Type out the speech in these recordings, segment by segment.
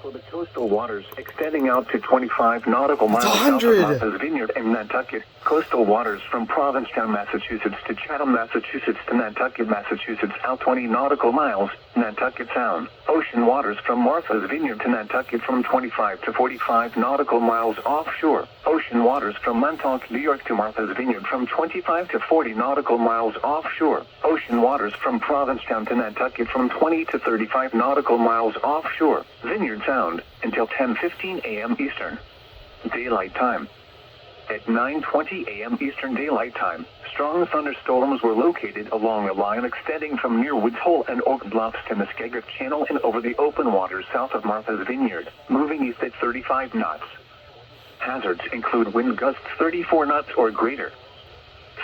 For the coastal waters extending out to 25 nautical miles south of Martha's Vineyard and Nantucket, coastal waters from Provincetown, Massachusetts to Chatham, Massachusetts to Nantucket, Massachusetts out 20 nautical miles, Nantucket Sound. Ocean waters from Martha's Vineyard to Nantucket from 25 to 45 nautical miles offshore. Ocean waters from Montauk, New York to Martha's Vineyard from 25 to 40 nautical miles offshore. Ocean waters from Provincetown to Nantucket from 20 to 35 nautical miles offshore. Vineyard Sound, until 10:15 a.m. Eastern Daylight Time. At 9:20 a.m. Eastern Daylight Time, strong thunderstorms were located along a line extending from near Woods Hole and Oak Bluffs to Muskego Channel and over the open waters south of Martha's Vineyard, moving east at 35 knots. Hazards include wind gusts 34 knots or greater.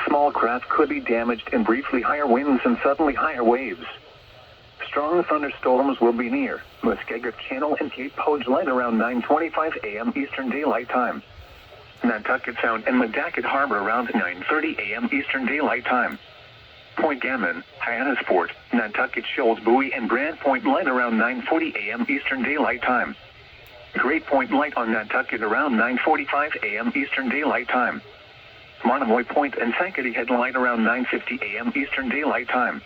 Small craft could be damaged in briefly higher winds and suddenly higher waves. Strong thunderstorms will be near Muskego Channel and Cape Hoge-Light around 9:25 a.m. Eastern Daylight Time. Nantucket Sound and Madaket Harbor around 9:30 a.m. Eastern Daylight Time. Point Gammon, Hyannisport, Nantucket Shoals Buoy and Brant Point Light around 9:40 a.m. Eastern Daylight Time. Great Point Light on Nantucket around 9:45 a.m. Eastern Daylight Time. Monomoy Point and Sankaty Head Light around 9:50 a.m. Eastern Daylight Time.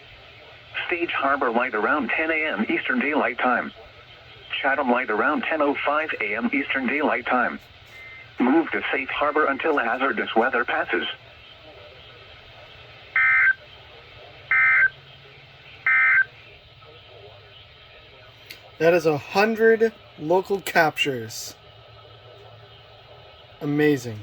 Stage Harbor Light around 10 a.m. Eastern Daylight Time. Chatham Light around 10:05 a.m. Eastern Daylight Time. Move to safe harbor until hazardous weather passes. That is 100 local captures. Amazing.